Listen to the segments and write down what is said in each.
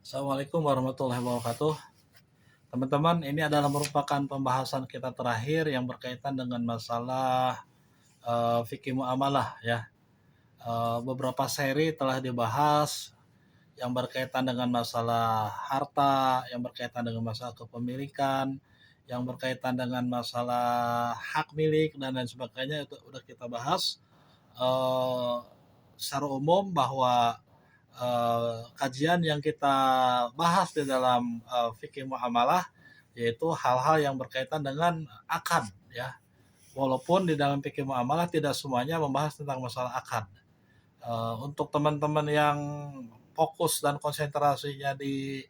Assalamualaikum warahmatullahi wabarakatuh. Teman-teman, ini adalah merupakan pembahasan kita terakhir yang berkaitan dengan masalah fikih muamalah ya. Beberapa seri telah dibahas yang berkaitan dengan masalah harta, yang berkaitan dengan masalah kepemilikan, yang berkaitan dengan masalah hak milik dan lain sebagainya itu udah kita bahas eh, secara umum bahwa kajian yang kita bahas di dalam fikih muamalah yaitu hal-hal yang berkaitan dengan akad ya. Walaupun di dalam fikih muamalah tidak semuanya membahas tentang masalah akad. Untuk teman-teman yang fokus dan konsentrasinya di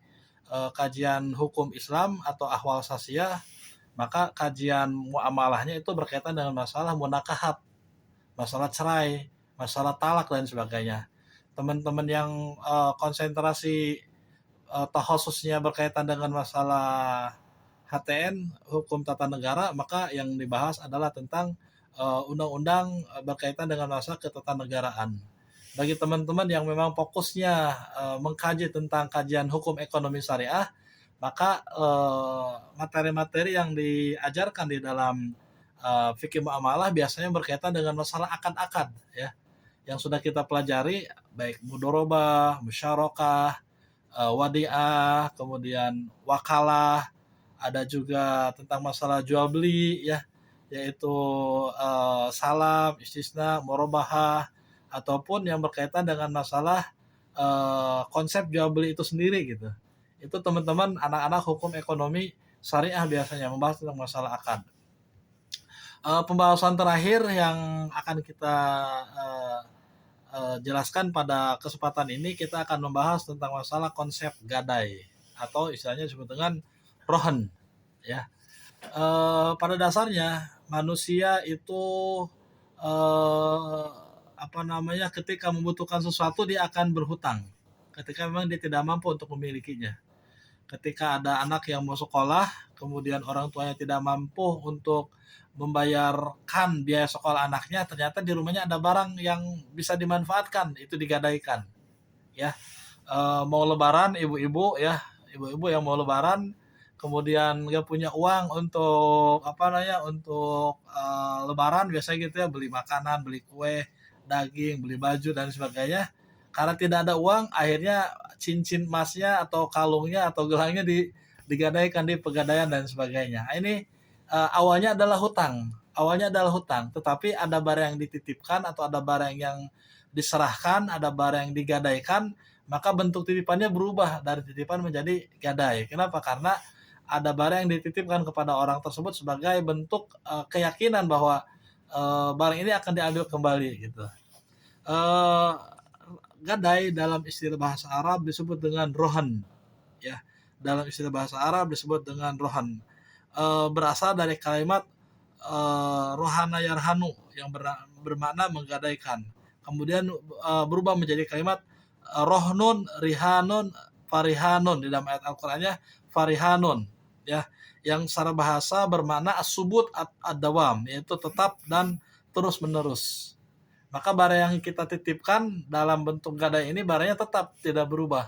kajian hukum Islam atau ahwal sasiyah, maka kajian muamalahnya itu berkaitan dengan masalah munakahat, masalah cerai, masalah talak dan sebagainya. Teman-teman yang konsentrasi khususnya berkaitan dengan masalah HTN, hukum tata negara, maka yang dibahas adalah tentang undang-undang berkaitan dengan masalah ketatanegaraan. Bagi teman-teman yang memang fokusnya mengkaji tentang kajian hukum ekonomi syariah, maka materi-materi yang diajarkan di dalam fikih muamalah biasanya berkaitan dengan masalah akad-akad ya, yang sudah kita pelajari, baik mudorobah, musyarakah, wadiah, kemudian wakalah, ada juga tentang masalah jual beli ya, yaitu salam, istisna, morobahah, ataupun yang berkaitan dengan masalah konsep jual beli itu sendiri gitu. Itu teman-teman anak-anak hukum ekonomi syariah biasanya membahas tentang masalah akad. Pembahasan terakhir yang akan kita uh, jelaskan pada kesempatan ini, kita akan membahas tentang masalah konsep gadai atau istilahnya disebut dengan rohan ya. Pada dasarnya manusia itu eh, ketika membutuhkan sesuatu dia akan berhutang ketika memang dia tidak mampu untuk memilikinya. Ketika ada anak yang mau sekolah, kemudian orang tuanya tidak mampu untuk membayarkan biaya sekolah anaknya, ternyata di rumahnya ada barang yang bisa dimanfaatkan, itu digadaikan. Ya, mau lebaran ibu-ibu ya, ibu-ibu yang mau lebaran, kemudian nggak punya uang untuk untuk lebaran biasanya gitu ya, beli makanan, beli kue, daging, beli baju dan sebagainya. Karena tidak ada uang, akhirnya cincin emasnya atau kalungnya atau gelangnya digadaikan di pegadaian dan sebagainya. Nah, ini awalnya adalah hutang, tetapi ada barang yang dititipkan atau ada barang yang diserahkan, ada barang yang digadaikan, maka bentuk titipannya berubah dari titipan menjadi gadai. Kenapa? Karena ada barang yang dititipkan kepada orang tersebut sebagai bentuk keyakinan bahwa barang ini akan diambil kembali gitu. Uh, Gadai dalam istilah bahasa Arab disebut dengan rohan ya. Dalam istilah bahasa Arab disebut dengan rohan. Berasal dari kalimat rohana yarhanu yang bermakna menggadaikan. Kemudian berubah menjadi kalimat rohnun, rihanun, farihanun di dalam ayat Al-Qur'annya farihanun ya, yang secara bahasa bermakna as-subut ad-dawam, yaitu tetap dan terus menerus. Maka barang yang kita titipkan dalam bentuk gadai ini barangnya tetap tidak berubah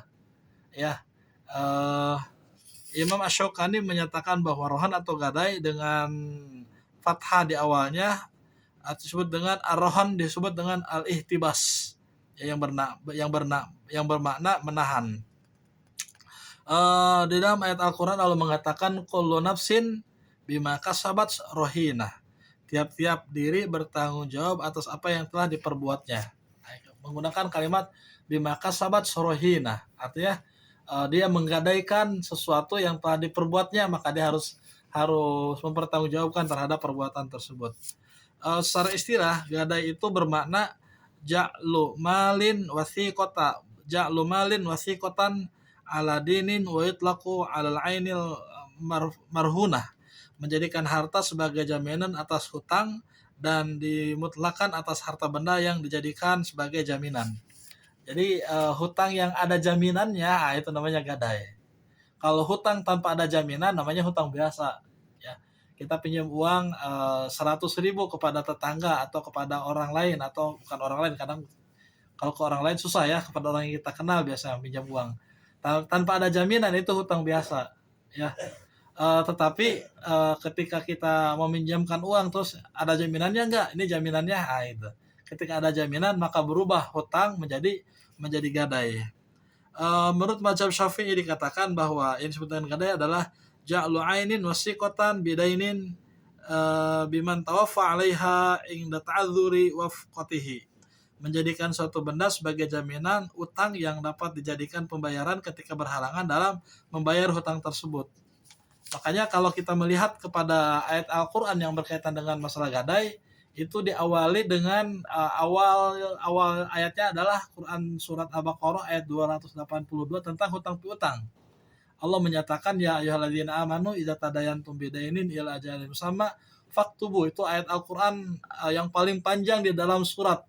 ya. uh, Imam Ash-Shawqani menyatakan bahwa rohan atau gadai dengan fathah di awalnya disebut dengan ar-rohan, disebut dengan al-ihtibas ya, yang bermakna menahan. Di dalam ayat Al-Quran Allah mengatakan kullu nafsin bima kasabat rohina, tiap-tiap diri bertanggung jawab atas apa yang telah diperbuatnya. Menggunakan kalimat bima kasabat rohina, artinya dia menggadaikan sesuatu yang telah diperbuatnya, maka dia harus mempertanggungjawabkan terhadap perbuatan tersebut. Secara istilah, gadai itu bermakna ja'lu malin wasiqotan ala dinin wa yutlaqu alal ainil marhunah, menjadikan harta sebagai jaminan atas hutang dan dimutlakan atas harta benda yang dijadikan sebagai jaminan. Jadi hutang yang ada jaminannya itu namanya gadai. Kalau hutang tanpa ada jaminan namanya hutang biasa ya. Kita pinjam uang 100.000 kepada tetangga atau kepada orang lain, atau bukan orang lain, kadang kalau ke orang lain susah ya, kepada orang yang kita kenal biasa pinjam uang. Tanpa ada jaminan itu hutang biasa, ya. Tetapi, ketika kita meminjamkan uang terus ada jaminannya nggak? Ini jaminannya, itu. Ketika ada jaminan maka berubah hutang menjadi gadai. Menurut mazhab Syafi'i dikatakan bahwa yang disebut dengan gadai adalah ja'lu ainin wasiqatan bidainin biman tawaffa 'alaiha inda ta'adzuri wafqatihi. Menjadikan suatu benda sebagai jaminan utang yang dapat dijadikan pembayaran ketika berhalangan dalam membayar hutang tersebut. Makanya kalau kita melihat kepada ayat Al-Qur'an yang berkaitan dengan masalah gadai, itu diawali dengan awal ayatnya adalah Quran surat Al-Baqarah ayat 282 tentang hutang piutang. Allah menyatakan ya ayyuhalladzina amanu idza tadayantum bidainin ila ajalin musamma faktubu. Itu ayat Al-Qur'an yang paling panjang di dalam surat,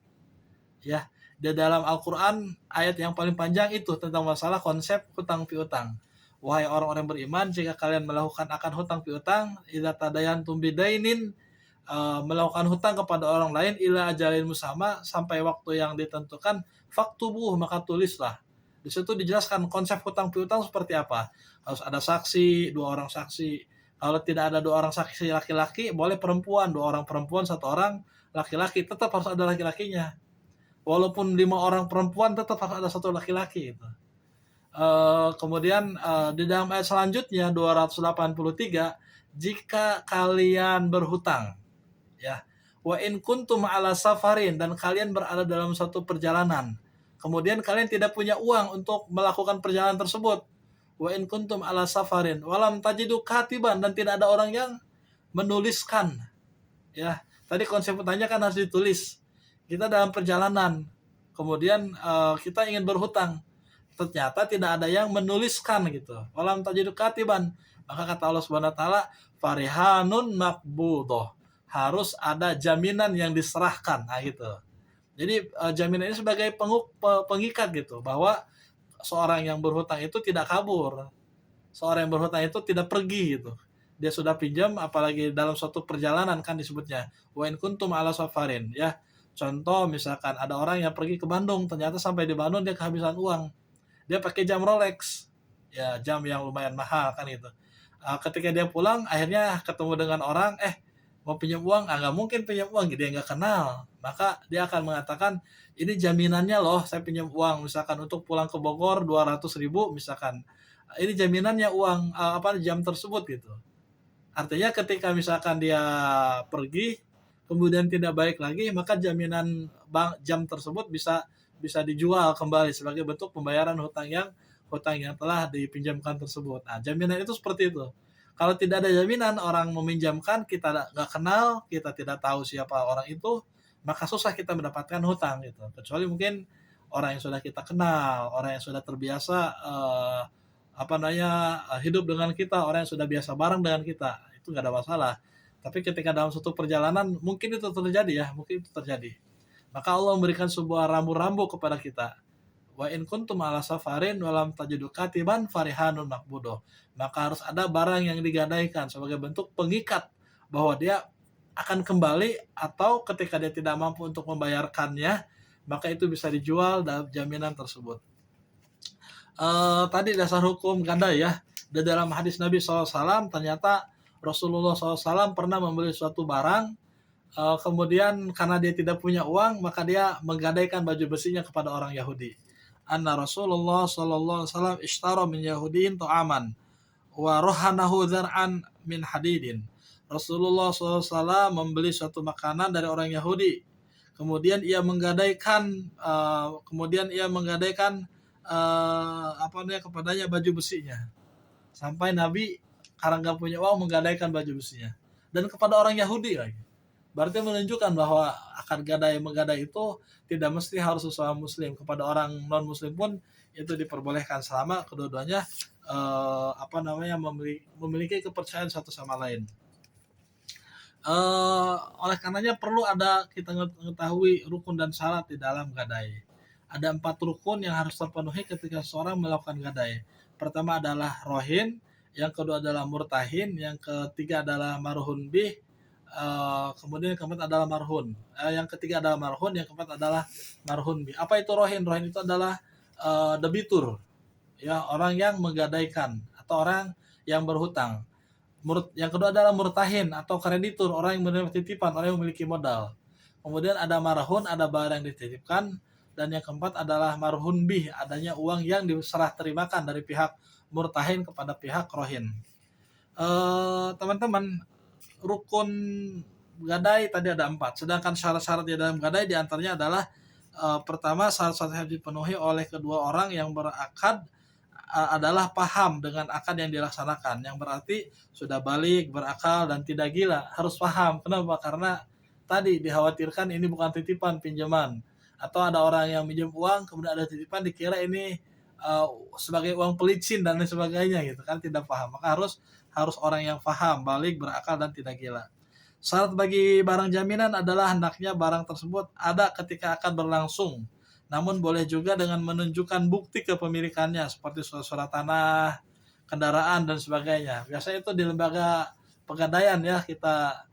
ya. Di dalam Al-Qur'an ayat yang paling panjang itu tentang masalah konsep hutang piutang. Wahai orang-orang beriman, jika kalian melakukan akan hutang piutang, idza tadayantum bidainin, melakukan hutang kepada orang lain ila ajalin musamma, sampai waktu yang ditentukan, faktubuh, maka tulislah. Di situ dijelaskan konsep hutang piutang seperti apa. Harus ada saksi, 2 orang saksi. Kalau tidak ada 2 orang saksi laki-laki, boleh perempuan, 2 orang perempuan, 1 orang laki-laki, tetap harus ada laki-lakinya. Walaupun 5 orang perempuan, tetap harus ada 1 laki-laki itu. Kemudian di dalam ayat selanjutnya 283, jika kalian berhutang, ya, wa in kuntum ala safarin, dan kalian berada dalam satu perjalanan, kemudian kalian tidak punya uang untuk melakukan perjalanan tersebut, wa in kuntum ala safarin walam tajidu katiban, dan tidak ada orang yang menuliskan, ya. Tadi konsep utangnya kan harus ditulis. Kita dalam perjalanan, kemudian kita ingin berhutang, ternyata tidak ada yang menuliskan gitu. Walam tajidu katiban, maka kata Allah Subhanahu wa taala, farihanun maqbudoh, harus ada jaminan yang diserahkan. Nah gitu. Jadi jaminan ini sebagai pengikat gitu, bahwa seorang yang berhutang itu tidak kabur. Seorang yang berhutang itu tidak pergi gitu. Dia sudah pinjam, apalagi dalam suatu perjalanan kan disebutnya. Wa in kuntum ala safarin, ya. Contoh misalkan ada orang yang pergi ke Bandung, ternyata sampai di Bandung dia kehabisan uang. Dia pakai jam Rolex, ya, jam yang lumayan mahal kan itu. Ketika dia pulang akhirnya ketemu dengan orang, mau pinjam uang, nggak mungkin pinjam uang, dia nggak kenal, maka dia akan mengatakan ini jaminannya loh, saya pinjam uang misalkan untuk pulang ke Bogor 200.000 misalkan, ini jaminannya uang jam tersebut gitu. Artinya ketika misalkan dia pergi kemudian tidak balik lagi, maka jaminan jam tersebut bisa dijual kembali sebagai bentuk pembayaran hutang yang telah dipinjamkan tersebut. Nah, jaminan itu seperti itu. Kalau tidak ada jaminan, orang meminjamkan, kita nggak kenal, kita tidak tahu siapa orang itu, maka susah kita mendapatkan hutang gitu. Kecuali mungkin orang yang sudah kita kenal, orang yang sudah terbiasa hidup dengan kita, orang yang sudah biasa bareng dengan kita, itu nggak ada masalah. Tapi ketika dalam suatu perjalanan, mungkin itu terjadi. Maka Allah memberikan sebuah rambu-rambu kepada kita. Wa in kuntum ala safarin walam tajidu katiban farihanun maqbudoh. Maka harus ada barang yang digadaikan sebagai bentuk pengikat bahwa dia akan kembali, atau ketika dia tidak mampu untuk membayarkannya, maka itu bisa dijual dalam jaminan tersebut. Tadi dasar hukum gadai, ya. Di dalam hadis Nabi SAW, ternyata Rasulullah SAW pernah membeli suatu barang, kemudian karena dia tidak punya uang, maka dia menggadaikan baju besinya kepada orang Yahudi. Anna Rasulullah sallallahu alaihi wasallam ishtara min Yahudiyin ta'aman wa rohanahu dzar'an min hadidin. Rasulullah SAW membeli suatu makanan dari orang Yahudi. Kemudian ia menggadaikan kepadanya baju besinya. Sampai Nabi karena nggak punya uang menggadaikan baju besinya. Dan kepada orang Yahudi lagi. Berarti menunjukkan bahwa akad menggadai itu tidak mesti harus sesama muslim, kepada orang non muslim pun itu diperbolehkan selama kedua-duanya memiliki kepercayaan satu sama lain. Oleh karenanya perlu ada kita mengetahui rukun dan syarat di dalam gadai. Ada 4 rukun yang harus terpenuhi ketika seorang melakukan gadai. Pertama adalah rohin, yang kedua adalah murtahin, yang ketiga adalah marhun bih, kemudian yang keempat adalah marhun. Yang ketiga adalah marhun, yang keempat adalah marhun bih. Apa itu rohin? Rohin itu adalah debitur. ya, orang yang menggadaikan atau orang yang berhutang. Yang kedua adalah murtahin atau kreditur, orang yang menerima titipan, orang yang memiliki modal. Kemudian ada marhun, ada barang yang dititipkan, dan yang keempat adalah marhun bih, adanya uang yang diserah terimakan dari pihak murtahin kepada pihak rohin. Teman-teman, rukun gadai tadi ada 4, sedangkan syarat-syarat di dalam gadai diantaranya adalah pertama, syarat-syarat yang dipenuhi oleh kedua orang yang berakad adalah paham dengan akad yang dilaksanakan, yang berarti sudah balik, berakal, dan tidak gila. Harus paham. Kenapa? Karena tadi dikhawatirkan ini bukan titipan pinjaman, atau ada orang yang minjem uang kemudian ada titipan dikira ini sebagai uang pelicin dan lain sebagainya gitu kan, tidak paham. Maka harus orang yang paham, balik, berakal, dan tidak gila. Syarat bagi barang jaminan adalah hendaknya barang tersebut ada ketika akad berlangsung, namun boleh juga dengan menunjukkan bukti kepemilikannya seperti surat tanah, kendaraan, dan sebagainya. Biasanya itu di lembaga pegadaian ya, kita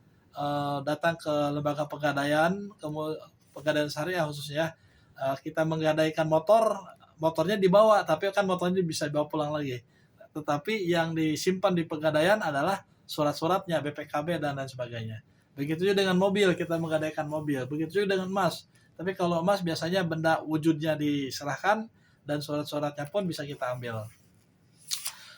datang ke lembaga pegadaian, pegadaian syariah khususnya, kita menggadaikan motornya dibawa, tapi kan motornya bisa dibawa pulang lagi. Tetapi yang disimpan di pegadaian adalah surat-suratnya, BPKB, dan lain sebagainya. Begitu juga dengan mobil, kita menggadaikan mobil. Begitu juga dengan emas. Tapi kalau emas biasanya benda wujudnya diserahkan dan surat-suratnya pun bisa kita ambil.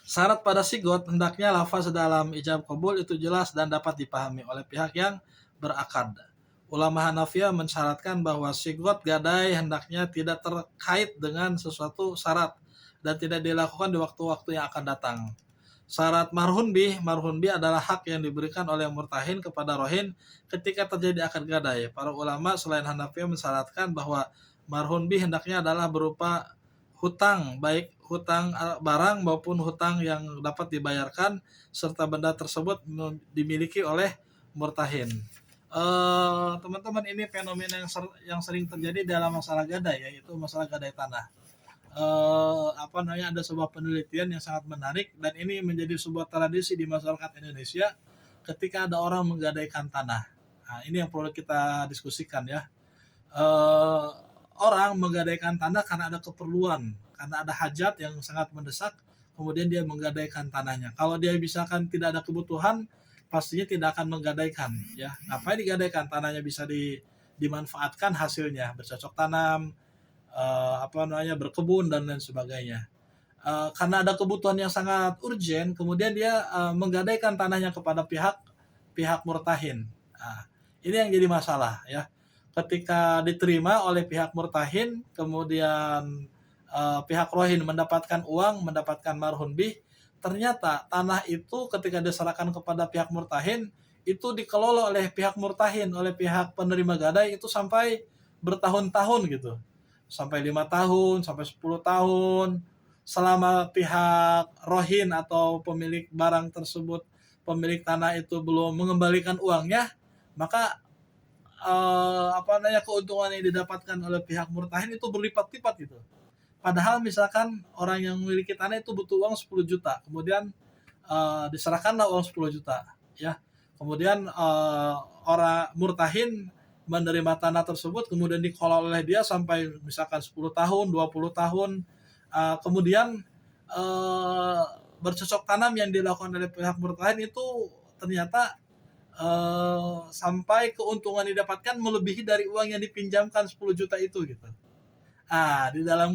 Syarat pada sigot, hendaknya lafaz dalam ijab qabul itu jelas dan dapat dipahami oleh pihak yang berakad. Ulama Hanafiyah mensyaratkan bahwa sigot gadai hendaknya tidak terkait dengan sesuatu syarat dan tidak dilakukan di waktu-waktu yang akan datang. Syarat marhun bih adalah hak yang diberikan oleh murtahin kepada rohin ketika terjadi akad gadai. Para ulama selain Hanafiyah mensyaratkan bahwa marhun bih hendaknya adalah berupa hutang, baik hutang barang maupun hutang yang dapat dibayarkan, serta benda tersebut dimiliki oleh murtahin. Teman-teman, ini fenomena yang sering terjadi dalam masalah gadai, yaitu masalah gadai tanah. Ada sebuah penelitian yang sangat menarik, dan ini menjadi sebuah tradisi di masyarakat Indonesia ketika ada orang menggadaikan tanah. Nah, ini yang perlu kita diskusikan ya. Orang menggadaikan tanah karena ada keperluan, karena ada hajat yang sangat mendesak, kemudian dia menggadaikan tanahnya. Kalau dia misalkan tidak ada kebutuhan, pastinya tidak akan menggadaikan ya. Ngapain digadaikan? Tanahnya bisa dimanfaatkan hasilnya, bercocok tanam, berkebun, dan lain sebagainya. Karena ada kebutuhan yang sangat urgent, kemudian dia menggadaikan tanahnya kepada pihak murtahin. Nah, ini yang jadi masalah ya. Ketika diterima oleh pihak murtahin, kemudian pihak rohin mendapatkan uang, mendapatkan marhun bih, ternyata tanah itu ketika diserahkan kepada pihak murtahin itu dikelola oleh pihak murtahin, oleh pihak penerima gadai itu sampai bertahun-tahun gitu, sampai 5 tahun, sampai 10 tahun. Selama pihak rohin atau pemilik barang tersebut, pemilik tanah itu belum mengembalikan uangnya, maka keuntungan yang didapatkan oleh pihak murtahin itu berlipat-lipat gitu. Padahal misalkan orang yang memiliki tanah itu butuh uang 10 juta, kemudian diserahkanlah uang 10 juta ya. Kemudian orang murtahin menerima tanah tersebut, kemudian dikelola oleh dia sampai misalkan 10 tahun, 20 tahun. Kemudian bercocok tanam yang dilakukan oleh pihak murtahin itu ternyata sampai keuntungan didapatkan melebihi dari uang yang dipinjamkan 10 juta itu gitu. Di dalam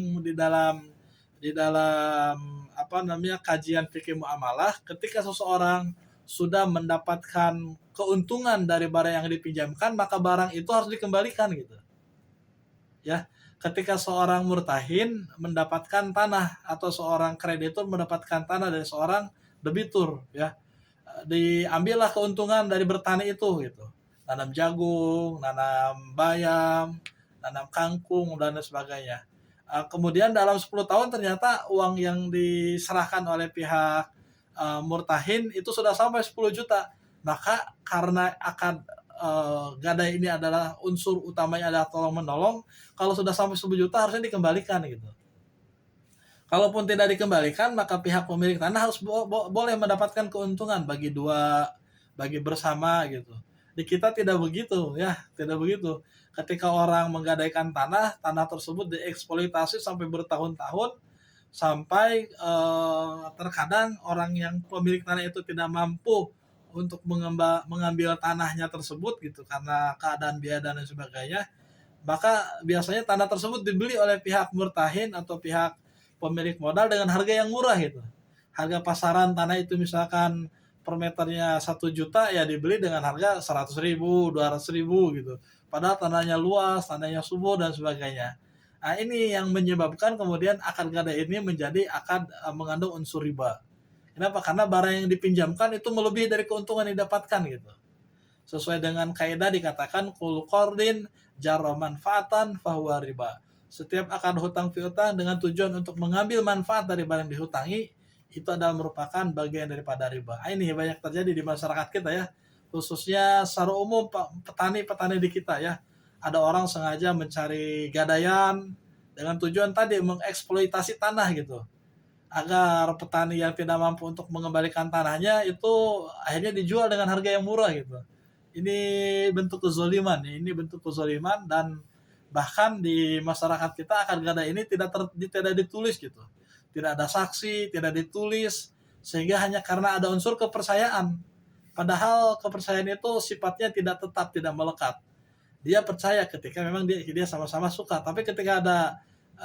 kajian fikih muamalah, ketika seseorang sudah mendapatkan keuntungan dari barang yang dipinjamkan, maka barang itu harus dikembalikan gitu. Ya, ketika seorang murtahin mendapatkan tanah atau seorang kreditur mendapatkan tanah dari seorang debitur ya, diambillah keuntungan dari bertani itu gitu. Nanam jagung, nanam bayam, nanam kangkung, dan sebagainya. Kemudian dalam 10 tahun ternyata uang yang diserahkan oleh pihak murtahin itu sudah sampai 10 juta. Maka karena akad gadai ini adalah unsur utamanya adalah tolong menolong, kalau sudah sampai 10 juta harusnya dikembalikan gitu. Kalaupun tidak dikembalikan, maka pihak pemilik tanah harus boleh mendapatkan keuntungan bagi dua, bagi bersama gitu. Di kita tidak begitu ya, tidak begitu. Ketika orang menggadaikan tanah tersebut dieksploitasi sampai bertahun-tahun, sampai terkadang orang yang pemilik tanah itu tidak mampu untuk mengambil tanahnya tersebut gitu karena keadaan biaya dan lain sebagainya, maka biasanya tanah tersebut dibeli oleh pihak murtahin atau pihak pemilik modal dengan harga yang murah gitu. Harga pasaran tanah itu misalkan per meternya 1 juta, ya dibeli dengan harga 100.000, 200.000 gitu. Padahal tanahnya luas, tanahnya subur dan sebagainya. Nah, ini yang menyebabkan kemudian akad gadai ini menjadi akad mengandung unsur riba. Kenapa? Karena barang yang dipinjamkan itu melebihi dari keuntungan yang didapatkan gitu. Sesuai dengan kaidah dikatakan kullu qardin jarra manfaatan fahuwa riba. Setiap akad hutang piutang dengan tujuan untuk mengambil manfaat dari barang dihutangi itu adalah merupakan bagian daripada riba. Ini banyak terjadi di masyarakat kita ya, khususnya secara umum petani-petani di kita ya. Ada orang sengaja mencari gadaian dengan tujuan tadi mengeksploitasi tanah gitu, agar petani yang tidak mampu untuk mengembalikan tanahnya itu akhirnya dijual dengan harga yang murah gitu. Ini bentuk kezoliman, ini bentuk kezoliman, dan bahkan di masyarakat kita akad gadai ini tidak ditulis gitu. Tidak ada saksi, tidak ditulis, sehingga hanya karena ada unsur kepercayaan. Padahal kepercayaan itu sifatnya tidak tetap, tidak melekat. Dia percaya ketika memang dia sama-sama suka, tapi ketika ada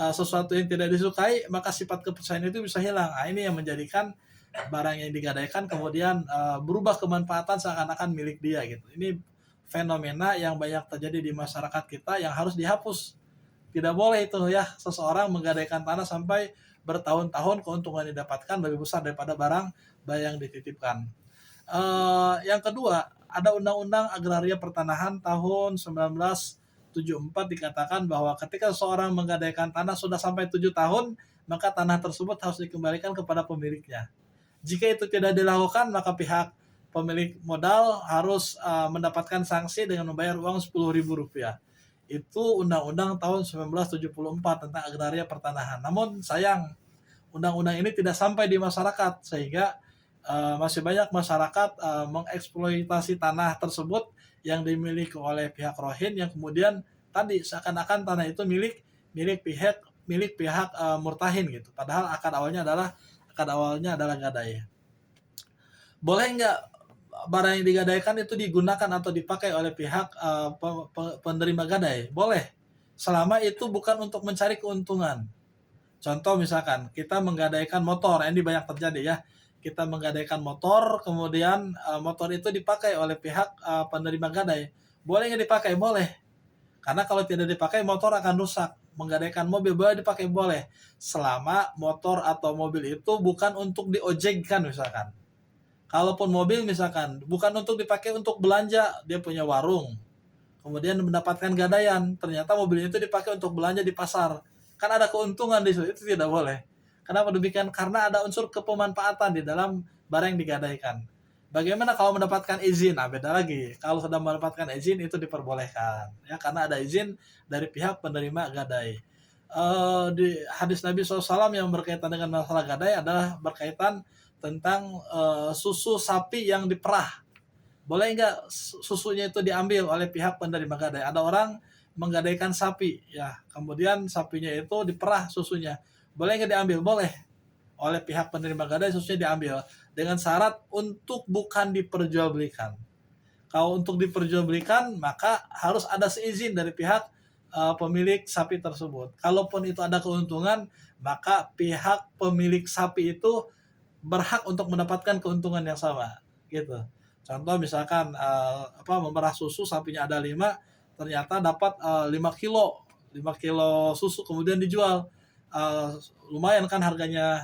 sesuatu yang tidak disukai, maka sifat kepercayaan itu bisa hilang. Nah, ini yang menjadikan barang yang digadaikan kemudian berubah kemanfaatan seakan-akan milik dia gitu. Ini fenomena yang banyak terjadi di masyarakat kita yang harus dihapus. Tidak boleh itu ya seseorang menggadaikan tanah sampai bertahun-tahun, keuntungan yang didapatkan lebih besar daripada barang yang dititipkan. Yang kedua, ada Undang-Undang Agraria Pertanahan tahun 1974 dikatakan bahwa ketika seseorang menggadaikan tanah sudah sampai 7 tahun, maka tanah tersebut harus dikembalikan kepada pemiliknya. Jika itu tidak dilakukan, maka pihak pemilik modal harus mendapatkan sanksi dengan membayar uang Rp10.000. Itu Undang-Undang tahun 1974 tentang agraria pertanahan. Namun sayang, undang-undang ini tidak sampai di masyarakat, sehingga masih banyak masyarakat mengeksploitasi tanah tersebut yang dimiliki oleh pihak rohin, yang kemudian tadi seakan-akan tanah itu milik pihak murtahin gitu. Padahal akad awalnya adalah gadai. Boleh nggak barang yang digadaikan itu digunakan atau dipakai oleh pihak penerima gadai? Boleh, selama itu bukan untuk mencari keuntungan. Contoh misalkan kita menggadaikan motor, ini banyak terjadi ya. Kita menggadaikan motor, kemudian motor itu dipakai oleh pihak penerima gadai. Boleh nggak dipakai? Boleh. Karena kalau tidak dipakai motor akan rusak. Menggadaikan mobil boleh dipakai? Boleh. Selama motor atau mobil itu bukan untuk diojekkan misalkan. Kalaupun mobil misalkan bukan untuk dipakai untuk belanja, dia punya warung, kemudian mendapatkan gadaian, ternyata mobilnya itu dipakai untuk belanja di pasar, kan ada keuntungan di situ, itu tidak boleh. Kenapa demikian? Karena ada unsur kepemanfaatan di dalam barang yang digadaikan. Bagaimana kalau mendapatkan izin? Nah, beda lagi. Kalau sudah mendapatkan izin itu diperbolehkan, ya karena ada izin dari pihak penerima gadai. Di hadis Nabi SAW yang berkaitan dengan masalah gadai adalah berkaitan tentang susu sapi yang diperah. Boleh nggak susunya itu diambil oleh pihak penerima gadai? Ada orang menggadaikan sapi, ya, kemudian sapinya itu diperah susunya. Boleh nggak diambil? Boleh. Oleh pihak penerima gadai susunya diambil dengan syarat untuk bukan diperjualbelikan. Kalau untuk diperjualbelikan, maka harus ada seizin dari pihak pemilik sapi tersebut. Kalaupun itu ada keuntungan, maka pihak pemilik sapi itu berhak untuk mendapatkan keuntungan yang sama, gitu. Contoh misalkan memerah susu, sapinya ada 5, ternyata dapat 5 kilo 5 kilo susu, kemudian dijual. Lumayan kan harganya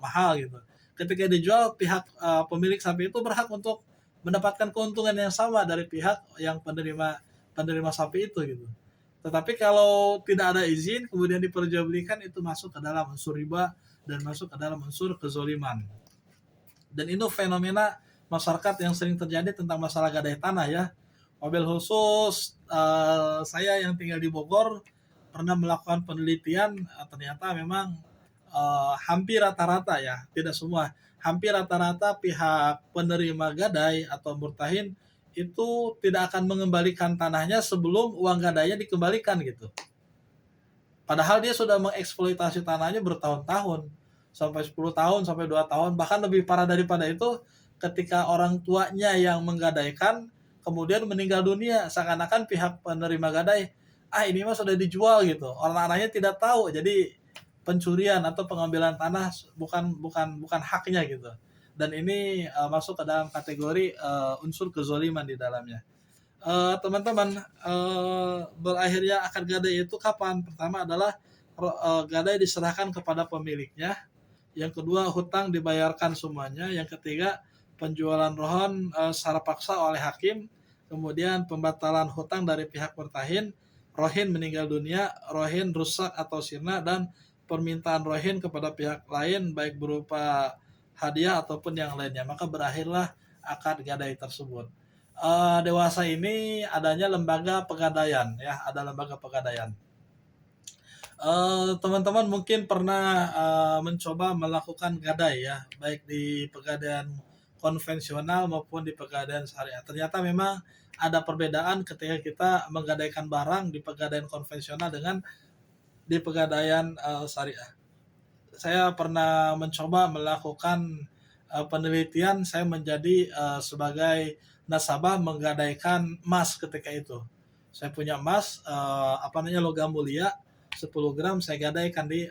mahal gitu. Ketika dijual, pihak pemilik sapi itu berhak untuk mendapatkan keuntungan yang sama dari pihak yang penerima sapi itu gitu. Tetapi kalau tidak ada izin kemudian diperjualbelikan, itu masuk ke dalam unsur riba dan masuk ke dalam unsur kezoliman. Dan itu fenomena masyarakat yang sering terjadi tentang masalah gadai tanah ya. Mobil khusus, saya yang tinggal di Bogor pernah melakukan penelitian, ternyata memang hampir rata-rata ya, tidak semua, hampir rata-rata pihak penerima gadai atau murtahin itu tidak akan mengembalikan tanahnya sebelum uang gadainya dikembalikan gitu. Padahal dia sudah mengeksploitasi tanahnya bertahun-tahun, sampai 10 tahun, sampai 2 tahun, bahkan lebih parah daripada itu, ketika orang tuanya yang menggadaikan, kemudian meninggal dunia, seakan-akan pihak penerima gadai, "Ah, ini mah sudah dijual," gitu. Orang anaknya tidak tahu, jadi pencurian atau pengambilan tanah bukan bukan bukan haknya gitu. Dan ini, masuk ke dalam kategori, unsur kezaliman di dalamnya. Teman-teman, berakhirnya akad gadai itu kapan? Pertama adalah gadai diserahkan kepada pemiliknya, yang kedua hutang dibayarkan semuanya, yang ketiga penjualan rohan secara paksa oleh hakim, kemudian pembatalan hutang dari pihak bertahin, rohin meninggal dunia, rohin rusak atau sirna, dan permintaan rohin kepada pihak lain baik berupa hadiah ataupun yang lainnya. Maka berakhirlah akad gadai tersebut. Dewasa ini adanya lembaga pegadaian, ya, ada lembaga pegadaian. Teman-teman mungkin pernah mencoba melakukan gadai ya, baik di pegadaian konvensional maupun di pegadaian syariah. Ternyata memang ada perbedaan ketika kita menggadaikan barang di pegadaian konvensional dengan di pegadaian syariah. Saya pernah mencoba melakukan penelitian, saya menjadi sebagai nasabah menggadaikan emas ketika itu. Saya punya emas, logam mulia 10 gram, saya gadaikan di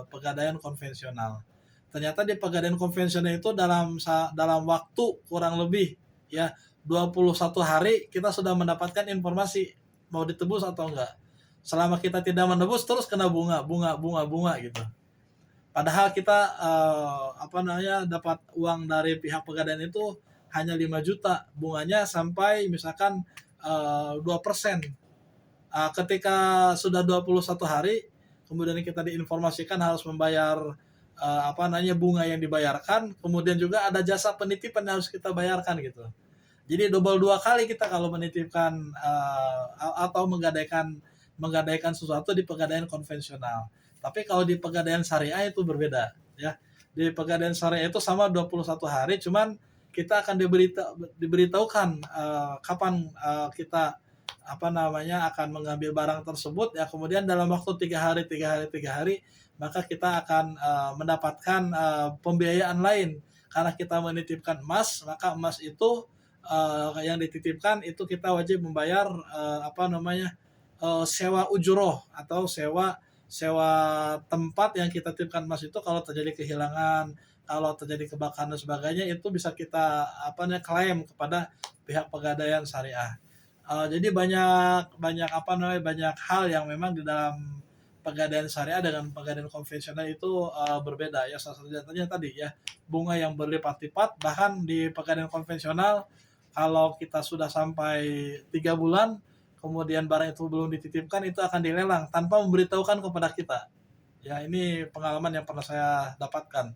pegadaian konvensional. Ternyata di pegadaian konvensional itu dalam waktu kurang lebih ya 21 hari kita sudah mendapatkan informasi mau ditebus atau enggak. Selama kita tidak menebus terus kena bunga gitu. Padahal kita dapat uang dari pihak pegadaian itu hanya 5 juta, bunganya sampai misalkan 2%. Ketika sudah 21 hari, kemudian kita diinformasikan harus membayar bunga yang dibayarkan, kemudian juga ada jasa penitipan yang harus kita bayarkan gitu. Jadi double 2 kali kita kalau menitipkan atau menggadaikan sesuatu di pegadaian konvensional. Tapi kalau di pegadaian syariah itu berbeda ya. Di pegadaian syariah itu sama 21 hari, cuman kita akan diberitahukan kapan kita akan mengambil barang tersebut ya, kemudian dalam waktu 3 hari maka kita akan mendapatkan pembiayaan lain karena kita menitipkan emas, maka emas itu yang dititipkan itu kita wajib membayar sewa ujroh atau sewa sewa tempat yang kita titipkan emas itu. Kalau terjadi kehilangan, kalau terjadi kebakaran dan sebagainya, itu bisa kita klaim kepada pihak pegadaian syariah. Jadi banyak hal yang memang di dalam pegadaian syariah dengan pegadaian konvensional itu berbeda ya. Salah satu contohnya tadi ya, bunga yang berlipat-lipat. Bahkan di pegadaian konvensional kalau kita sudah sampai 3 bulan kemudian barang itu belum dititipkan, itu akan dilelang tanpa memberitahukan kepada kita. Ya, ini pengalaman yang pernah saya dapatkan.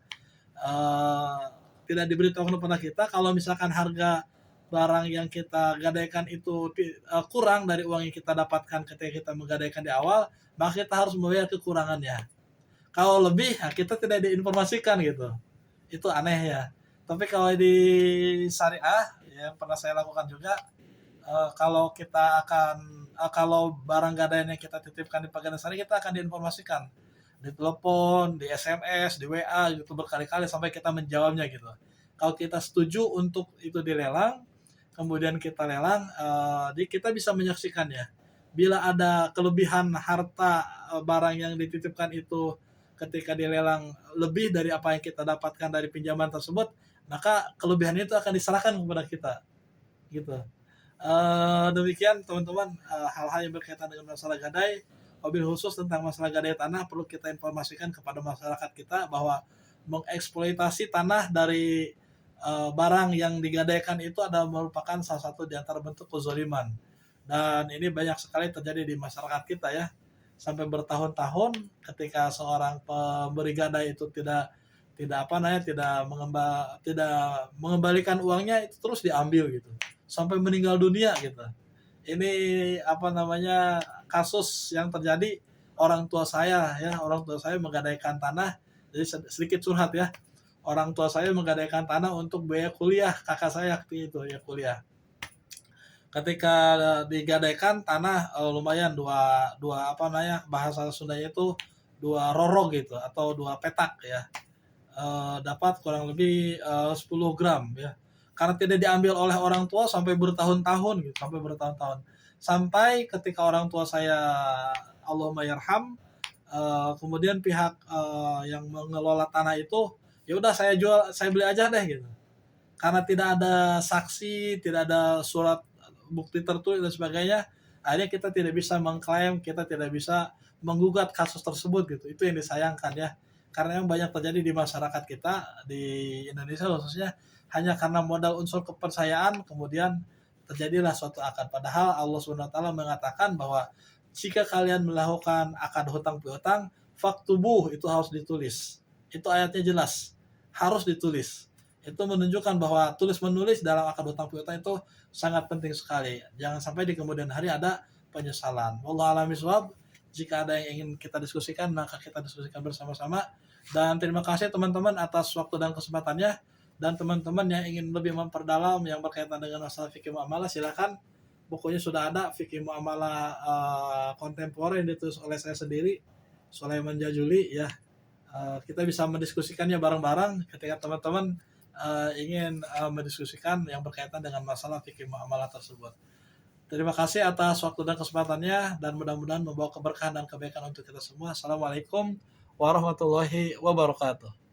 Tidak diberitahukan kepada kita kalau misalkan harga barang yang kita gadaikan itu kurang dari uang yang kita dapatkan ketika kita menggadaikan di awal, maka kita harus membayar kekurangannya. Kalau lebih, kita tidak diinformasikan gitu. Itu aneh ya. Tapi kalau di syariah, yang pernah saya lakukan juga, kalau barang gadaian yang kita titipkan di pegadaian syariah, kita akan diinformasikan di telepon, di SMS, di WA gitu berkali-kali sampai kita menjawabnya gitu. Kalau kita setuju untuk itu dilelang, kemudian kita lelang, kita bisa menyaksikannya. Bila ada kelebihan harta barang yang dititipkan itu ketika dilelang lebih dari apa yang kita dapatkan dari pinjaman tersebut, maka kelebihan itu akan diserahkan kepada kita, gitu. Demikian teman-teman, hal-hal yang berkaitan dengan masalah gadai, wabil khusus tentang masalah gadai tanah, perlu kita informasikan kepada masyarakat kita bahwa mengeksploitasi tanah dari barang yang digadaikan itu adalah merupakan salah satu di antara bentuk kezaliman. Dan ini banyak sekali terjadi di masyarakat kita ya. Sampai bertahun-tahun ketika seorang pemberi gadai itu tidak mengembalikan uangnya, itu terus diambil gitu. Sampai meninggal dunia gitu. Ini kasus yang terjadi orang tua saya menggadaikan tanah. Jadi sedikit curhat ya. Orang tua saya menggadaikan tanah untuk biaya kuliah kakak saya waktu itu ya, kuliah. ketika digadaikan tanah lumayan dua dua apa namanya bahasa Sundanya itu dua roro gitu atau dua petak ya. Dapat kurang lebih 10 gram ya. Karena tidak diambil oleh orang tua sampai bertahun-tahun gitu, sampai bertahun-tahun. Sampai ketika orang tua saya Allahumma yarham, kemudian pihak yang mengelola tanah itu ya udah saya jual, saya beli aja deh gitu. Karena tidak ada saksi, tidak ada surat bukti tertulis dan sebagainya, akhirnya kita tidak bisa mengklaim, kita tidak bisa menggugat kasus tersebut gitu. Itu yang disayangkan ya. Karena yang banyak terjadi di masyarakat kita di Indonesia khususnya hanya karena modal unsur kepercayaan kemudian terjadilah suatu akad. Padahal Allah Subhanahu wa taala mengatakan bahwa jika kalian melakukan akad hutang piutang, faktubuh itu harus ditulis. Itu ayatnya jelas, harus ditulis. Itu menunjukkan bahwa tulis menulis dalam akad hutang piutang itu sangat penting sekali. Jangan sampai di kemudian hari ada penyesalan. Wallahu a'lam bishawab. Jika ada yang ingin kita diskusikan, maka kita diskusikan bersama-sama. Dan terima kasih teman-teman atas waktu dan kesempatannya. Dan teman-teman yang ingin lebih memperdalam yang berkaitan dengan masalah fikih muamalah, silakan. Bukunya sudah ada, fikih muamalah kontemporer yang ditulis oleh saya sendiri, Sulaiman Jajuli ya. Kita bisa mendiskusikannya bareng-bareng ketika teman-teman ingin mendiskusikan yang berkaitan dengan masalah fikih muamalah tersebut. Terima kasih atas waktu dan kesempatannya dan mudah-mudahan membawa keberkahan dan kebaikan untuk kita semua. Assalamualaikum warahmatullahi wabarakatuh.